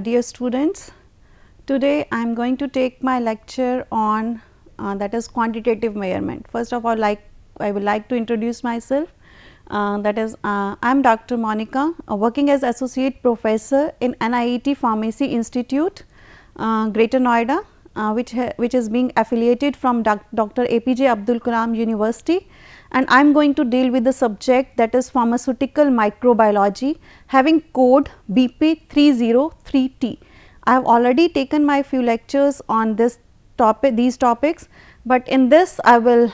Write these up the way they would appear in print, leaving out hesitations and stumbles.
dear students. Today I am going to take my lecture on that is quantitative measurement. First of all, I would like to introduce myself. I am Dr. Monica, working as associate professor in NIET Pharmacy Institute, Greater Noida, which is being affiliated from Dr. APJ Abdul Kalam University, and I am going to deal with the subject that is pharmaceutical microbiology, having code BP303T. I have already taken my few lectures on these topics, but in this I will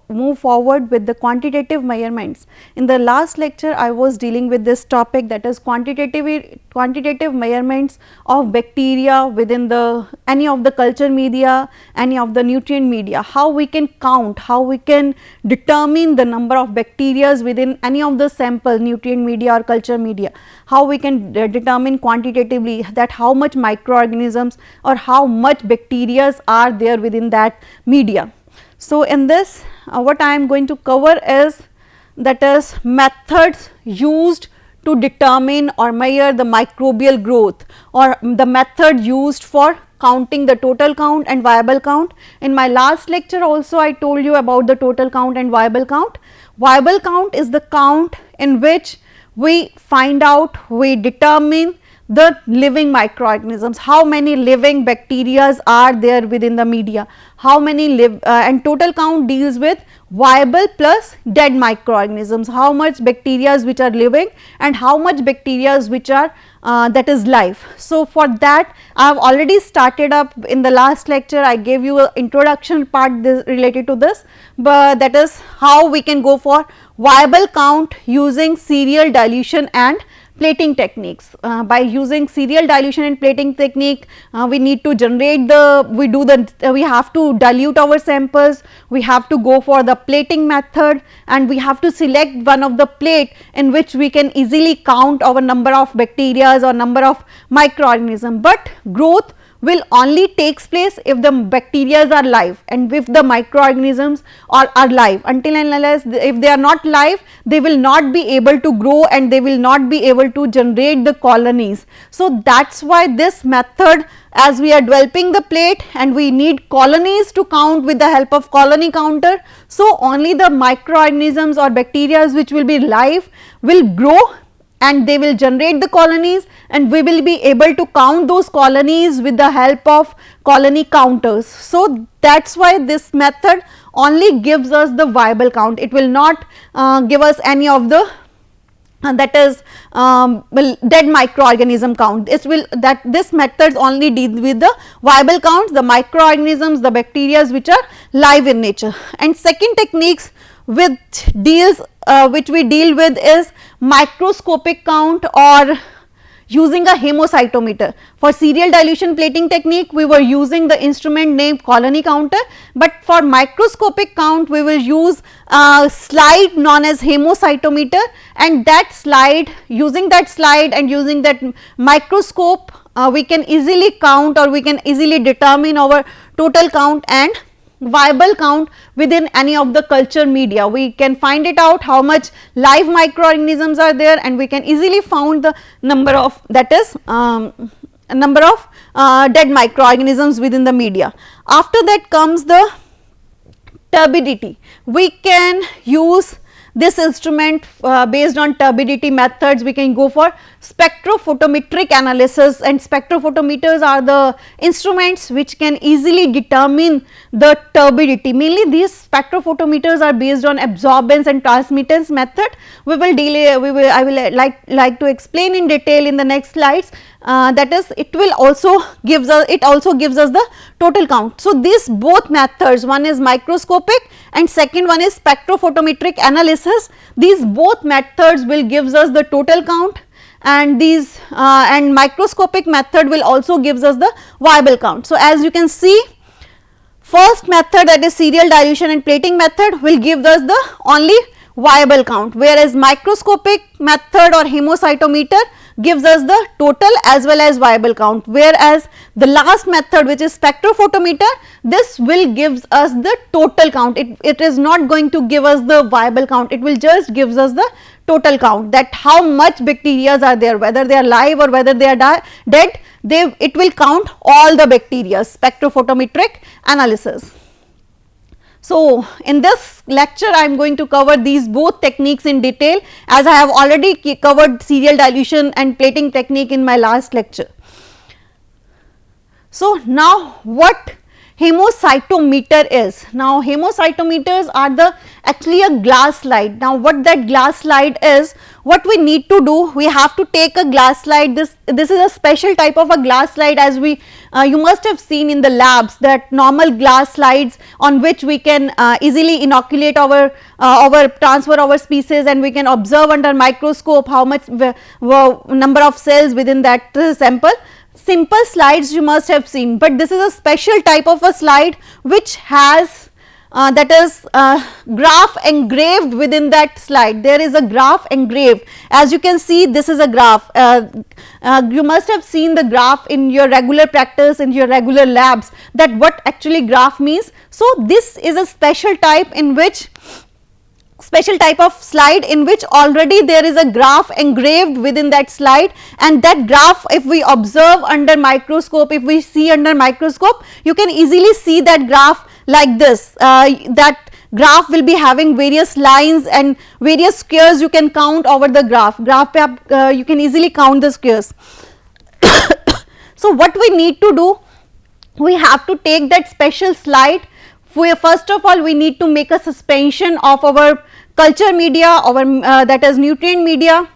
move forward with the quantitative measurements. In the last lecture I was dealing with this topic, that is quantitative measurements of bacteria within any of the culture media, any of the nutrient media, how we can count, how we can determine the number of bacteria within any of the sample nutrient media or culture media, how we can determine quantitatively that how much microorganisms or how much bacteria are there within that media. So, in this what I am going to cover is methods used to determine or measure the microbial growth, or the method used for counting the total count and viable count. In my last lecture also I told you about the total count and viable count. Viable count is the count in which we find out, we determine the living microorganisms, how many living bacteria are there within the media, how many live, and total count deals with viable plus dead microorganisms, how much bacteria which are living and how much bacteria which are that is live. So, for that I have already started up in the last lecture. I gave you an introduction part related to this, but that is how we can go for viable count using serial dilution and plating techniques. By using serial dilution and plating technique, we need to generate we have to dilute our samples, we have to go for the plating method, and we have to select one of the plate in which we can easily count our number of bacteria or number of microorganisms. But growth will only takes place if the bacteria are live and if the microorganisms are live. Until and unless if they are not live, they will not be able to grow and they will not be able to generate the colonies. So, that is why this method, as we are developing the plate and we need colonies to count with the help of colony counter. So, only the microorganisms or bacteria which will be live will grow and they will generate the colonies, and we will be able to count those colonies with the help of colony counters. So, that is why this method only gives us the viable count. It will not give us any of the dead microorganism count. This method only deals with the viable counts, the microorganisms, the bacteria which are live in nature. And second techniques which we deal with is microscopic count or using a hemocytometer. For serial dilution plating technique, we were using the instrument named colony counter, but for microscopic count we will use a slide known as hemocytometer, and that slide, using that slide and using that microscope, we can easily count or we can easily determine our total count and viable count within any of the culture media. We can find it out how much live microorganisms are there, and we can easily find the number of dead microorganisms within the media. After that comes the turbidity. We can use this instrument based on turbidity methods. We can go for spectrophotometric analysis, and spectrophotometers are the instruments which can easily determine the turbidity. Mainly these spectrophotometers are based on absorbance and transmittance method. I will like to explain in detail in the next slides. That is, it also gives us the total count. So, these both methods, one is microscopic and second one is spectrophotometric analysis. These both methods will gives us the total count, and these and microscopic method will also gives us the viable count. So, as you can see, first method, that is serial dilution and plating method, will give us the only viable count, whereas microscopic method or hemocytometer gives us the total as well as viable count, whereas the last method, which is spectrophotometer, this will gives us the total count. It is not going to give us the viable count, it will just gives us the total count, that how much bacteria are there, whether they are live or whether they are dead, it will count all the bacteria, spectrophotometric analysis. So, in this lecture I am going to cover these both techniques in detail, as I have already covered serial dilution and plating technique in my last lecture. So, now what hemocytometer is? Now, hemocytometers are actually a glass slide. Now, what that glass slide is, what we need to do, we have to take a glass slide. This is a special type of a glass slide, as you must have seen in the labs, that normal glass slides on which we can easily inoculate our transfer our species, and we can observe under microscope how much number of cells within that sample. Simple slides you must have seen, but this is a special type of a slide which has that is graph engraved within that slide. There is a graph engraved. As you can see, this is a graph. You must have seen the graph in your regular practice, in your regular labs, that what actually graph means. So, this is a special type of slide in which already there is a graph engraved within that slide, and that graph, if we observe under microscope, if we see under microscope, you can easily see that graph like this. That graph will be having various lines and various squares you can count over the graph. You can easily count the squares. So, what we need to do, we have to take that special slide. First of all, we need to make a suspension of our culture media, that is nutrient media,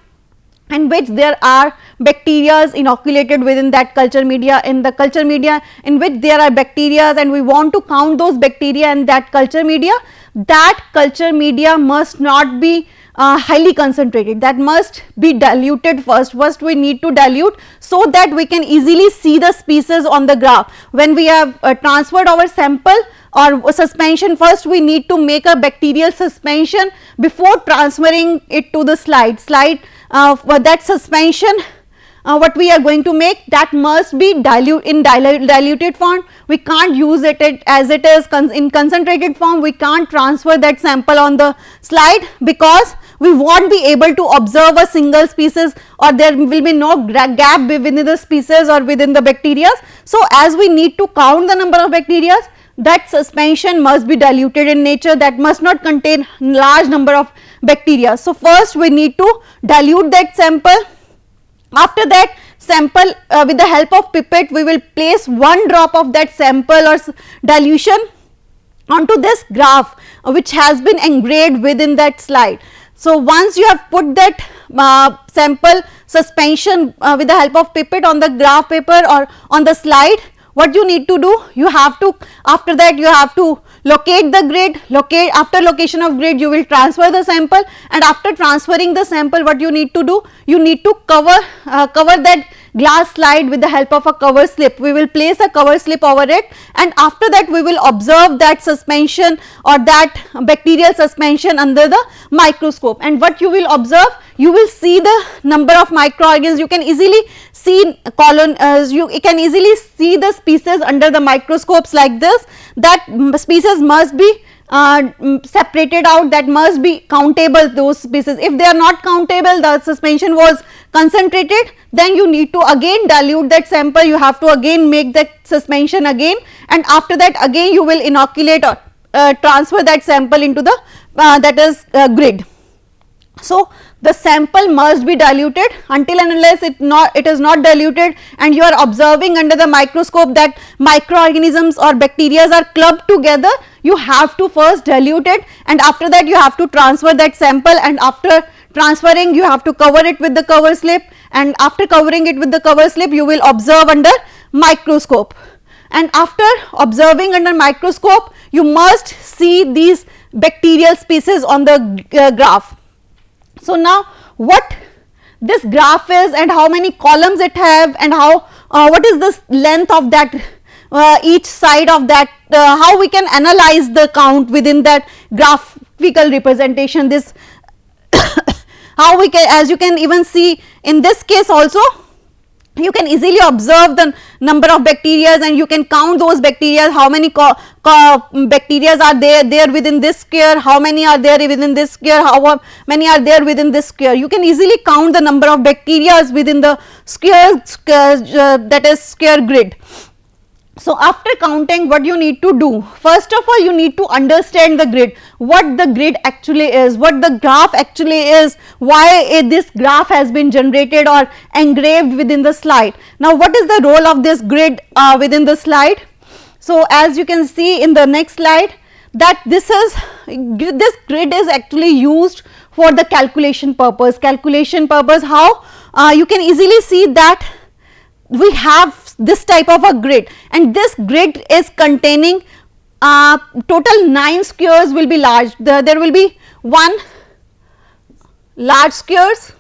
in which there are bacteria inoculated within that culture media. In the culture media in which there are bacteria, and we want to count those bacteria in that culture media, that culture media must not be highly concentrated, that must be diluted first. First we need to dilute, so that we can easily see the species on the graph. When we have transferred our sample or suspension, first we need to make a bacterial suspension before transferring it to the slide. For that suspension, what we are going to make, that must be diluted form. We can't use it as it is in concentrated form. We can't transfer that sample on the slide, because we won't be able to observe a single species, or there will be no gap within the species or within the bacteria. So, as we need to count the number of bacteria, that suspension must be diluted in nature, that must not contain large number of bacteria. So, first we need to dilute that sample. After that sample, with the help of pipette, we will place one drop of that sample or dilution onto this graph, which has been engraved within that slide. So, once you have put that sample suspension with the help of pipette on the graph paper or on the slide, what you need to do, after that you have to locate the grid. After location of grid, you will transfer the sample, and after transferring the sample, what you need to do, you need to cover that glass slide with the help of a cover slip. We will place a cover slip over it, and after that we will observe that suspension or that bacterial suspension under the microscope. And what you will observe, you will see the number of microorganisms. You can easily see you can easily see the species under the microscopes like this. That species must be separated out, that must be countable, those species. If they are not countable, the suspension was concentrated, then you need to again dilute that sample, you have to again make that suspension again, and after that again you will inoculate or transfer that sample into the grid. So, the sample must be diluted. Until and unless it is not diluted and you are observing under the microscope that microorganisms or bacteria are clubbed together, you have to first dilute it, and after that you have to transfer that sample, and after transferring you have to cover it with the cover slip, and after covering it with the cover slip you will observe under microscope, and after observing under microscope you must see these bacterial species on the graph. So, now what this graph is and how many columns it have, and what is the length of that each side of that, how we can analyze the count within that graphical representation, this how we can, as you can even see in this case also, You can easily observe the number of bacteria and you can count those bacteria, how many bacteria are there within this square, how many are there within this square, how many are there within this square. You can easily count the number of bacteria within the square, that is square grid. So after counting, what you need to do, first of all you need to understand the grid, what the grid actually is, what the graph actually is, why this graph has been generated or engraved within the slide. Now what is the role of this grid within the slide? So as you can see in the next slide, that this grid is actually used for the calculation purpose. How? You can easily see that we have this type of a grid, and this grid is containing total 9 squares will be large. There will be 1 large squares,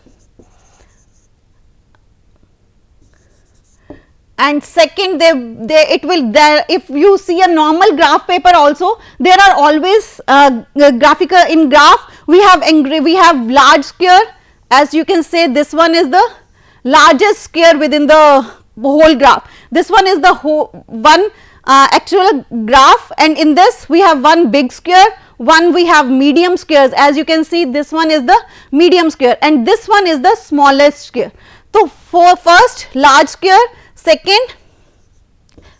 and second it will there, if you see a normal graph paper also, there are always graphical, in graph we have large square. As you can say, this one is the largest square within the whole graph. This one is the one actual graph, and in this we have one big square, one we have medium squares. As you can see, this one is the medium square and this one is the smallest square. So for first large square, second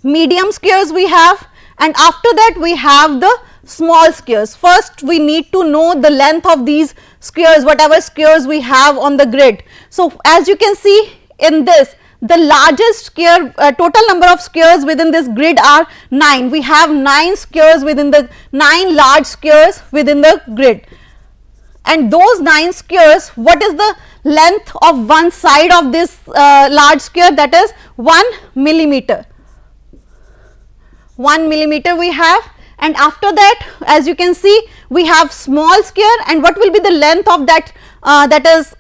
medium squares we have, and after that we have the small squares. First we need to know the length of these squares, whatever squares we have on the grid. So as you can see in this, the largest square, total number of squares within this grid are 9. We have 9 squares within the 9 large squares within the grid, and those 9 squares, what is the length of one side of this large square? That is 1 millimeter. 1 millimeter we have, and after that, as you can see, we have small square, and what will be the length of that? That is,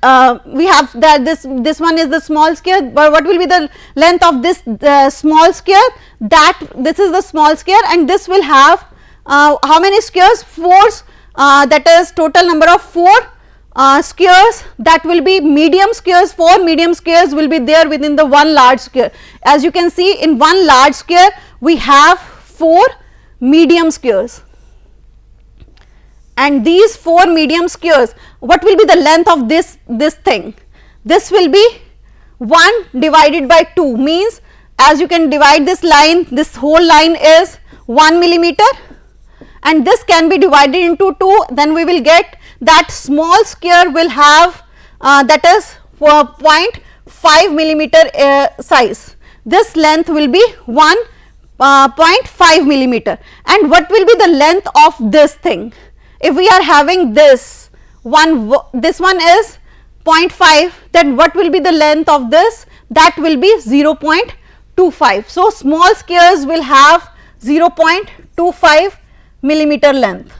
we have that this one is the small square, but what will be the length of this small square? That this is the small square, and this will have how many squares? 4. That is total number of 4 squares. That will be medium squares. 4 medium squares will be there within the one large square. As you can see, in one large square we have 4 medium squares, and these 4 medium squares, what will be the length of this thing? This will be 1 divided by 2, means as you can divide this line, this whole line is 1 millimeter, and this can be divided into 2, then we will get that small square will have that is 0.5 millimeter size. This length will be 0.5 millimeter, and what will be the length of this thing? If we are having this one is 0.5, then what will be the length of this? That will be 0.25. So small squares will have 0.25 millimeter length.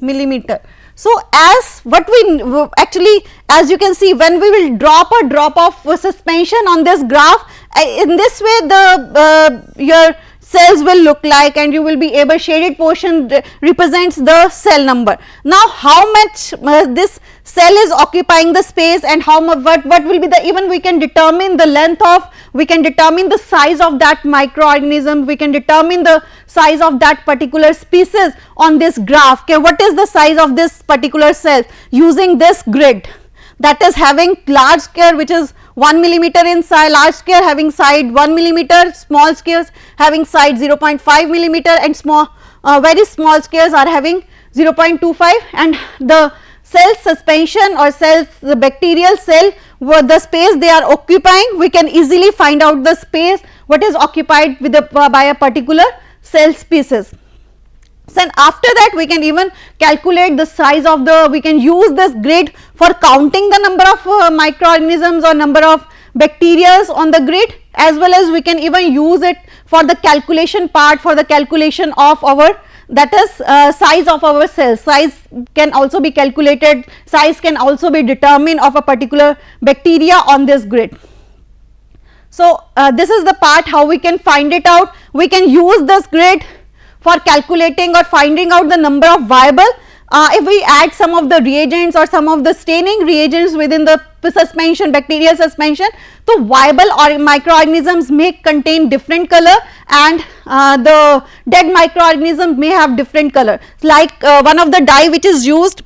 millimeter. So as what we actually, as you can see, when we will drop a drop of suspension on this graph, in this way the your cells will look like, and you will be able, shaded portion represents the cell number. Now how much this cell is occupying the space, and how much, what will be the, even we can determine the length of, we can determine the size of that microorganism, we can determine the size of that particular species on this graph. Okay, what is the size of this particular cell using this grid, that is having large square which is 1 millimeter in size, large square having side 1 millimeter, small squares having side 0.5 millimeter, and small very small squares are having 0.25, and the cell suspension or cells, the bacterial cell, the space they are occupying, we can easily find out the space what is occupied with by a particular cell species. Then after that we can even calculate the size of the, we can use this grid for counting the number of microorganisms or number of bacteria on the grid, as well as we can even use it for the calculation part, for the calculation of our, that is size of our cells. Size can also be calculated, size can also be determined of a particular bacteria on this grid. So this is the part how we can find it out. We can use this grid for calculating or finding out the number of viable if we add some of the reagents or some of the staining reagents within the suspension, bacterial suspension, so viable or microorganisms may contain different color, and the dead microorganisms may have different color. Like one of the dye which is used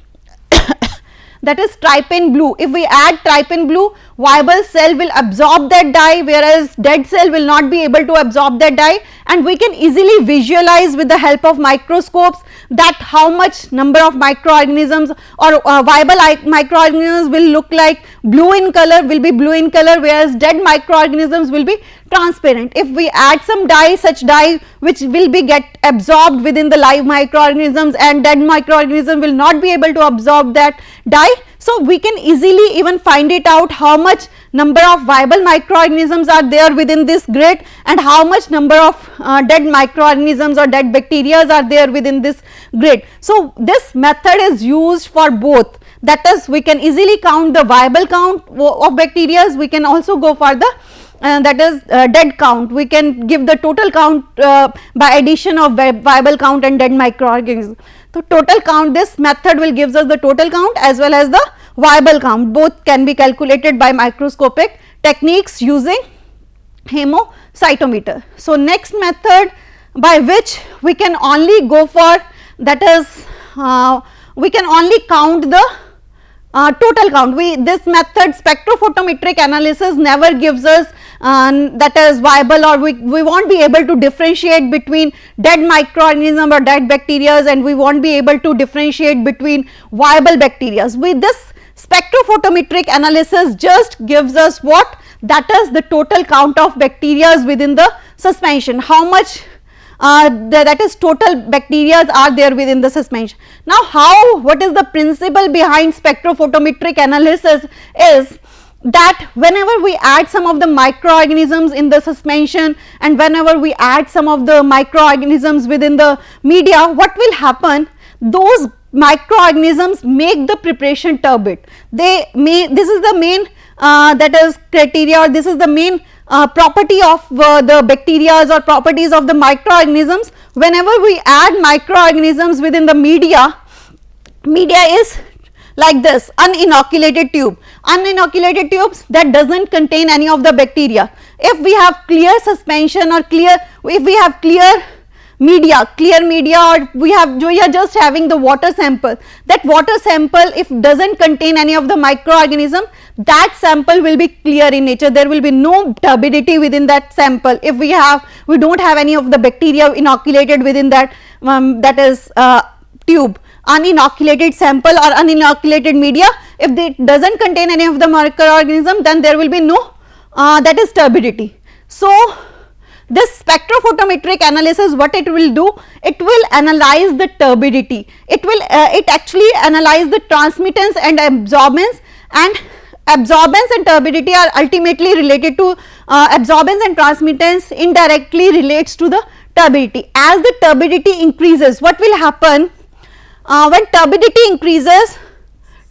that is trypan blue. If we add trypan blue, viable cell will absorb that dye, whereas dead cell will not be able to absorb that dye, and we can easily visualize with the help of microscopes that how much number of microorganisms or viable microorganisms will look like blue in color, will be blue in color, whereas dead microorganisms will be transparent. If we add some dye, such dye which will be get absorbed within the live microorganisms, and dead microorganism will not be able to absorb that dye, so we can easily even find it out how much number of viable microorganisms are there within this grid and how much number of dead microorganisms or dead bacteria are there within this grid. So this method is used for both, that is we can easily count the viable count of bacteria, we can also go for the that is dead count, we can give the total count by addition of viable count and dead microorganisms. So total count, this method will gives us the total count as well as the viable count, both can be calculated by microscopic techniques using hemocytometer. So next method by which we can only go for, that is we can only count the total count. This method spectrophotometric analysis never gives us that is viable, or we won't be able to differentiate between dead microorganism or dead bacteria, and we won't be able to differentiate between viable bacteria. With this spectrophotometric analysis just gives us what, that is the total count of bacteria within the suspension, how much that is total bacteria are there within the suspension. Now what is the principle behind spectrophotometric analysis is that whenever we add some of the microorganisms in the suspension and whenever we add some of the microorganisms within the media, what will happen, those microorganisms make the preparation turbid. This is the main that is criteria, or this is the main property of the bacteria or properties of the microorganisms. Whenever we add microorganisms within the media is like this uninoculated tube, uninoculated tubes that doesn't contain any of the bacteria. If we have clear suspension or if we have clear media, or we are just having the water sample, that water sample if doesn't contain any of the microorganism, that sample will be clear in nature, there will be no turbidity within that sample. If we don't have any of the bacteria inoculated within that that is tube, uninoculated sample or uninoculated media, if it doesn't contain any of the microorganism, then there will be no that is turbidity. So this spectrophotometric analysis, what it will do, it will analyze the turbidity, it actually analyze the transmittance and absorbance, and absorbance and turbidity are ultimately related to absorbance and transmittance indirectly relates to the turbidity. As the turbidity increases, what will happen, when turbidity increases,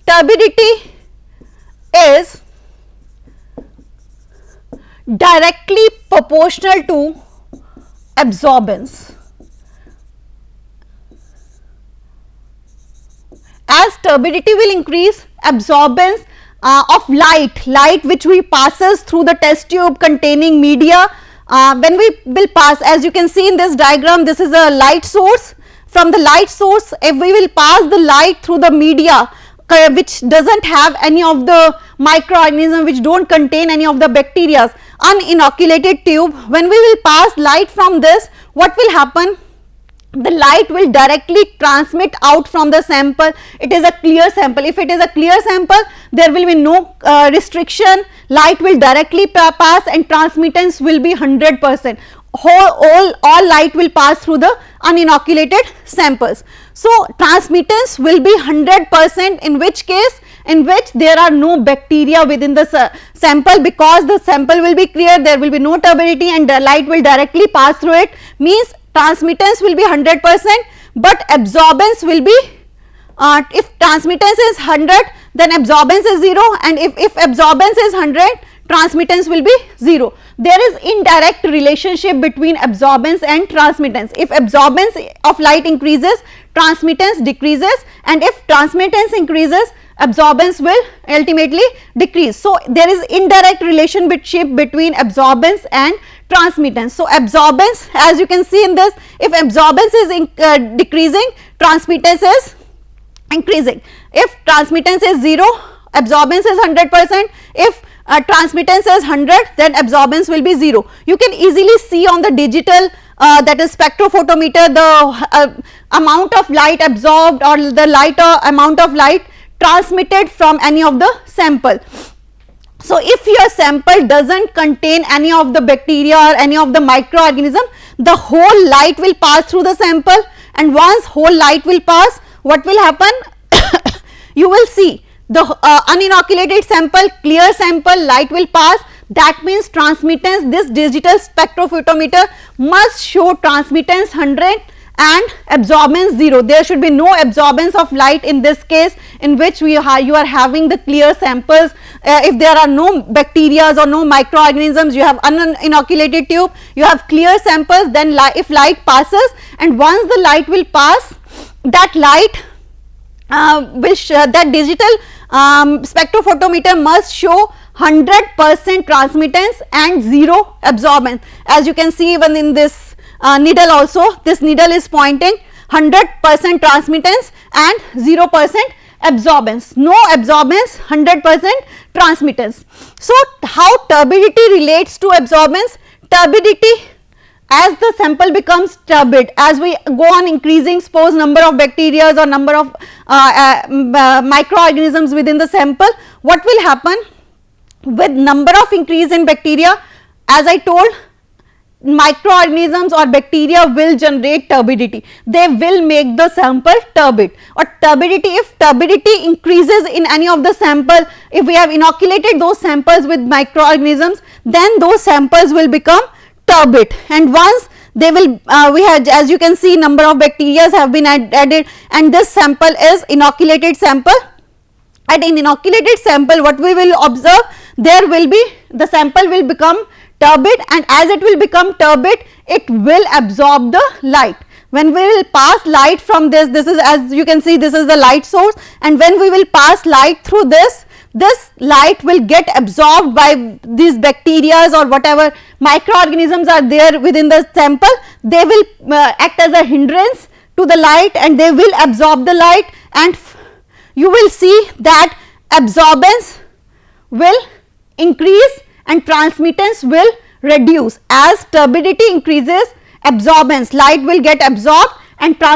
turbidity is directly proportional to absorbance. As turbidity will increase, absorbance of light which we passes through the test tube containing media, when we will pass, as you can see in this diagram, this is a light source. From the light source, if we will pass the light through the media which doesn't have any of the microorganism, which don't contain any of the bacteria, uninoculated tube, when we will pass light from this, what will happen, the light will directly transmit out from the sample. It is a clear sample. If it is a clear sample, there will be no restriction, light will directly pass and transmittance will be 100%. All light will pass through the uninoculated samples. So transmittance will be 100%, in which case, in which there are no bacteria within the sample, because the sample will be clear, there will be no turbidity and the light will directly pass through it, means transmittance will be 100%, but absorbance will be if transmittance is 100, then absorbance is 0, and if absorbance is 100, transmittance will be 0. There is indirect relationship between absorbance and transmittance. If absorbance of light increases, transmittance decreases, and if transmittance increases, absorbance will ultimately decrease. So there is indirect relationship between absorbance and transmittance. So absorbance, as you can see in this, if absorbance is decreasing, transmittance is increasing. If transmittance is 0, absorbance is 100%. If transmittance is 100, then absorbance will be 0. You can easily see on the digital that is spectrophotometer the amount of light absorbed or the amount of light transmitted from any of the sample. So if your sample doesn't contain any of the bacteria or any of the microorganism, the whole light will pass through the sample, and once whole light will pass, what will happen? You will see the uninoculated sample, clear sample, light will pass. That means transmittance, this digital spectrophotometer must show transmittance 100 and absorbance 0. There should be no absorbance of light in this case, in which you are having the clear samples. If there are no bacteria or no microorganisms, you have uninoculated tube, you have clear samples, then if light passes, and once the light will pass, that light that digital spectrophotometer must show 100% transmittance and 0 absorbance. As you can see, even in this needle also, this needle is pointing 100% transmittance and 0% absorbance. No absorbance, 100% transmittance. So how turbidity relates to absorbance? Turbidity, as the sample becomes turbid, as we go on increasing, suppose number of bacteria or number of microorganisms within the sample, what will happen? With number of increase in bacteria, as I told, microorganisms or bacteria will generate turbidity. They will make the sample turbid, or turbidity, if turbidity increases in any of the sample, if we have inoculated those samples with microorganisms, then those samples will become turbid, and once they will we have, as you can see, number of bacteria have been added, and this sample is inoculated sample. At an inoculated sample, what we will observe, there will be, the sample will become turbid, and as it will become turbid, it will absorb the light. When we will pass light from this is, as you can see, this is the light source, and when we will pass light through this light will get absorbed by these bacteria or whatever microorganisms are there within the sample. They will act as a hindrance to the light, and they will absorb the light, and you will see that absorbance will increase and transmittance will reduce. As turbidity increases, absorbance, light will get absorbed, and the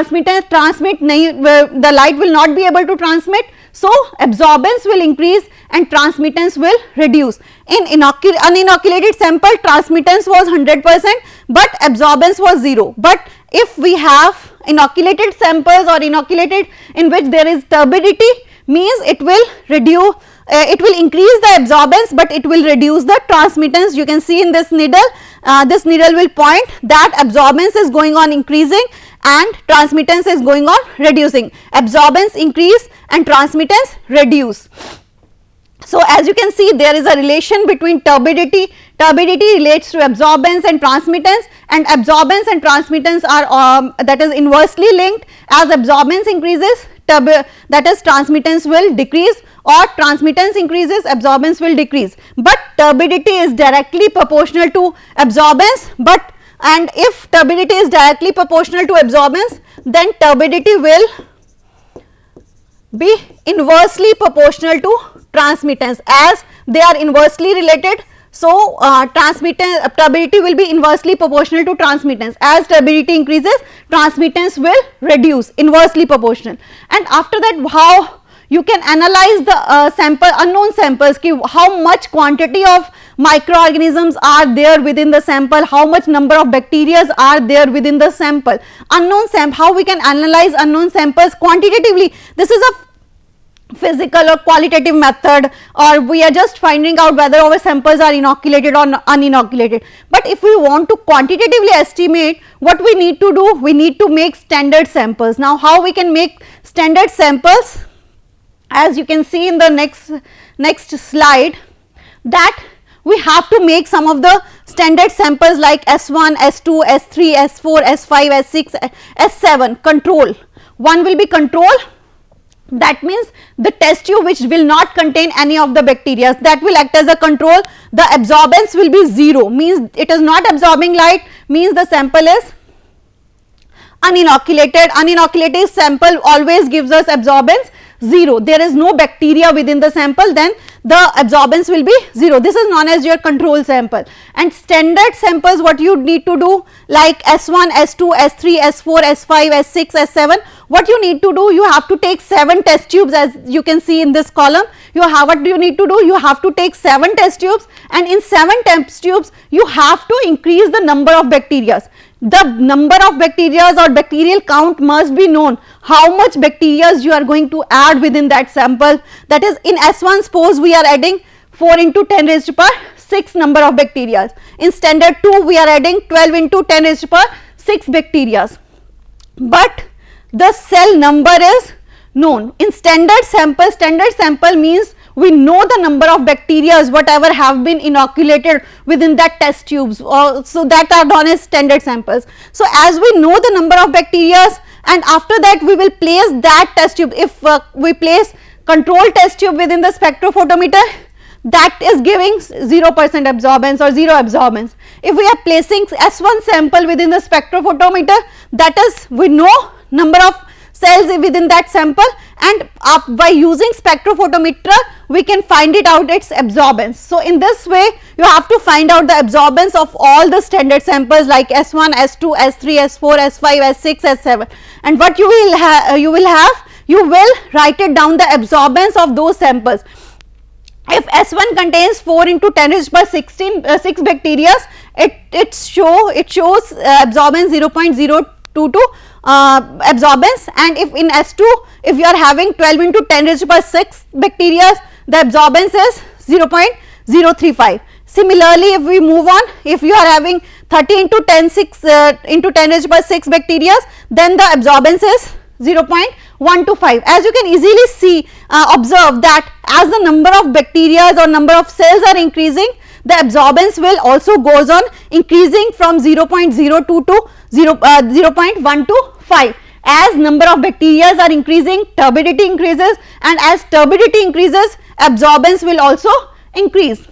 light will not be able to transmit. So absorbance will increase and transmittance will reduce. In uninoculated sample, transmittance was 100%, but absorbance was 0. But if we have inoculated samples or inoculated in which there is turbidity, means it will reduce, it will increase the absorbance, but it will reduce the transmittance. You can see in this needle will point that absorbance is going on increasing and transmittance is going on reducing. Absorbance increase and transmittance reduce. So as you can see, there is a relation between turbidity. Turbidity relates to absorbance and transmittance, and absorbance and transmittance are that is inversely linked. As absorbance increases, that is transmittance will decrease, or transmittance increases, absorbance will decrease. But turbidity is directly proportional to absorbance, and if turbidity is directly proportional to absorbance, then turbidity will be inversely proportional to transmittance, as they are inversely related. So turbidity will be inversely proportional to transmittance. As turbidity increases, transmittance will reduce, inversely proportional. And after that, how you can analyze the unknown samples, how much quantity of microorganisms are there within the sample, how much number of bacteria are there within the sample. Unknown sample, how we can analyze unknown samples quantitatively. This is a physical or qualitative method, or we are just finding out whether our samples are inoculated or uninoculated. But if we want to quantitatively estimate, what we need to do, we need to make standard samples. Now how we can make standard samples? As you can see in the next slide, that we have to make some of the standard samples like S1, S2, S3, S4, S5, S6, S7 control. one will be control. That means the test tube which will not contain any of the bacteria, that will act as a control. The absorbance will be 0, means it is not absorbing light, means the sample is uninoculated. Uninoculated sample always gives us absorbance 0. There is no bacteria within the sample, then the absorbance will be 0. This is known as your control sample. And standard samples, what you need to do, like S1, S2, S3, S4, S5, S6, S7, what you need to do, you have to take 7 test tubes, as you can see in this column. What do you need to do? You have to take 7 test tubes, and in 7 test tubes you have to increase the number of bacteria. The number of bacteria or bacterial count must be known. How much bacteria you are going to add within that sample. That is, in S1, suppose we are adding 4 into 10 raised to power 6 number of bacteria. In standard 2 we are adding 12 into 10 raised to power 6 bacteria. But the cell number is known. In standard sample means we know the number of bacteria whatever have been inoculated within that test tubes, so that are known as standard samples. So as we know the number of bacteria, and after that we will place that test tube. If we place control test tube within the spectrophotometer, that is giving 0% absorbance or 0 absorbance. If we are placing S1 sample within the spectrophotometer, that is, we know number of cells within that sample, and by using spectrophotometer we can find it out its absorbance. So in this way you have to find out the absorbance of all the standard samples like S1, S2, S3, S4, S5, S6, S7, and what you will write it down the absorbance of those samples. If S1 contains 4 into 10 raised by 6 bacteria, it shows absorbance 0.022 absorbance, and if in S2 if you are having 12 into 10 raised by 6 bacteria, the absorbance is 0.035. Similarly, if we move on, if you are having 30 into 10 raised by 6 bacteria, then the absorbance is 0.125. As you can easily see, observe that as the number of bacteria or number of cells are increasing, the absorbance will also goes on increasing from 0.02 to 0.125. As number of bacteria are increasing, turbidity increases, and as turbidity increases, absorbance will also increase.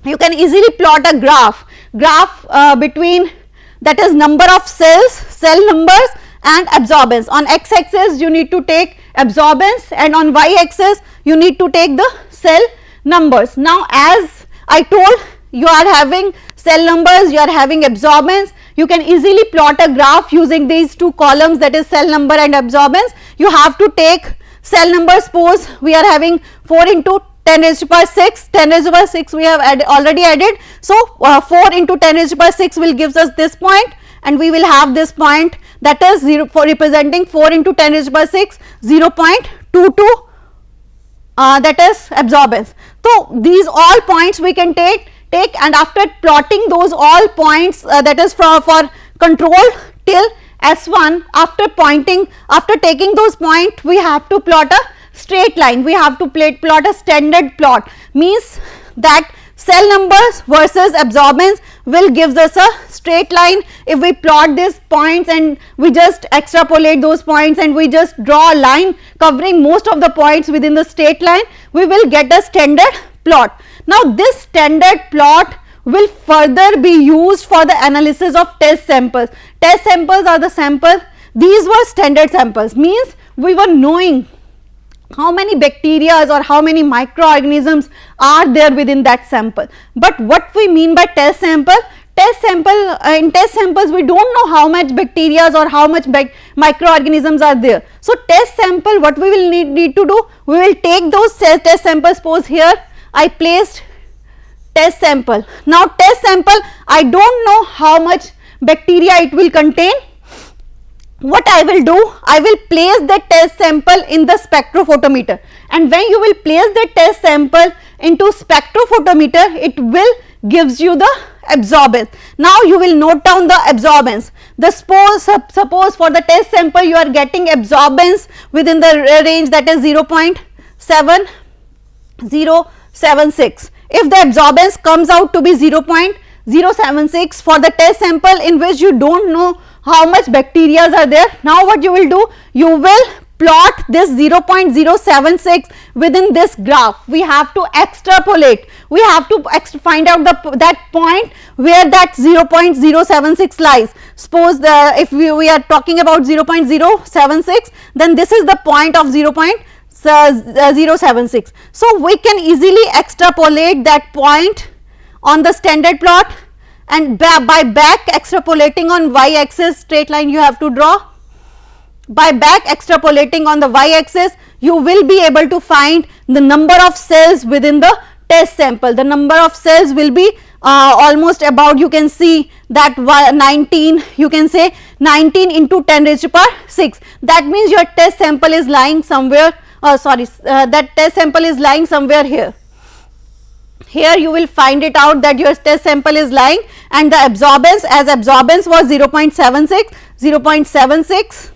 You can easily plot a graph between, that is, number of cells, cell numbers, and absorbance. On x axis you need to take absorbance, and on y axis you need to take the cell numbers. Now as I told, you are having cell numbers, you are having absorbance. You can easily plot a graph using these two columns, that is cell number and absorbance. You have to take cell number, suppose we are having 4 into 10 raised to power 6, 10 raised to power 6 we have already added. So 4 into 10 raised to power 6 will gives us this point, and we will have this point, that is representing 4 into 10 raised to power 6, 0.22, that is absorbance. So these all points we can take, and after plotting those all points, that is for control till S1, after taking those points, we have to plot a straight line. We have to plot a standard plot, means that cell numbers versus absorbance will gives us a straight line. If we plot these points and we just extrapolate those points and we just draw a line covering most of the points within the straight line, we will get a standard plot. Now this standard plot will further be used for the analysis of test samples. Test samples are the sample, these were standard samples, means we were knowing how many bacteria or how many microorganisms are there within that sample. But what we mean by test sample, in test samples we don't know how much bacteria or how much microorganisms are there. So test sample, what we will need to do, we will take those test samples. Suppose here I placed test sample. Now test sample, I don't know how much bacteria it will contain. What I will do, I will place the test sample in the spectrophotometer, and when you will place the test sample into spectrophotometer, it will gives you the absorbance. Now you will note down the absorbance. The suppose for the test sample you are getting absorbance within the range, that is 0.7076. If the absorbance comes out to be 0.076 for the test sample in which you don't know how much bacteria are there. Now what you will do, you will plot this 0.076 within this graph. We have to extrapolate, we have to find out that point where that 0.076 lies. Suppose if we are talking about 0.076, then this is the point of 0.076. So we can easily extrapolate that point on the standard plot, and by back extrapolating on y axis, straight line you have to draw. By back extrapolating on the y axis, you will be able to find the number of cells within the test sample. The number of cells will be almost about, you can see that 19, you can say 19 into 10 raised to power 6. That means your test sample is lying somewhere, that test sample is lying somewhere here. Here you will find it out that your test sample is lying, and the absorbance, as absorbance was 0.76,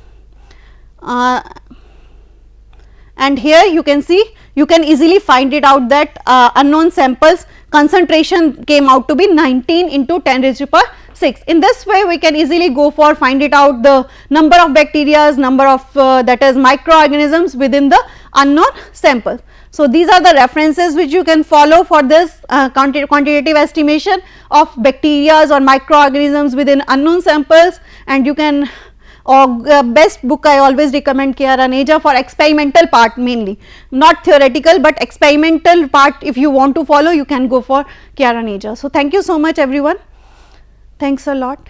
and here you can see, you can easily find it out that unknown samples concentration came out to be 19 into 10 raised to power 6. In this way we can easily go for find it out the number of bacteria, number of that is microorganisms within the unknown sample. So these are the references which you can follow for this quantitative estimation of bacteria or microorganisms within unknown samples, and you can, best book I always recommend Chiara Neja for experimental part, mainly not theoretical but experimental part. If you want to follow, you can go for Chiara Neja. So thank you so much everyone, thanks a lot.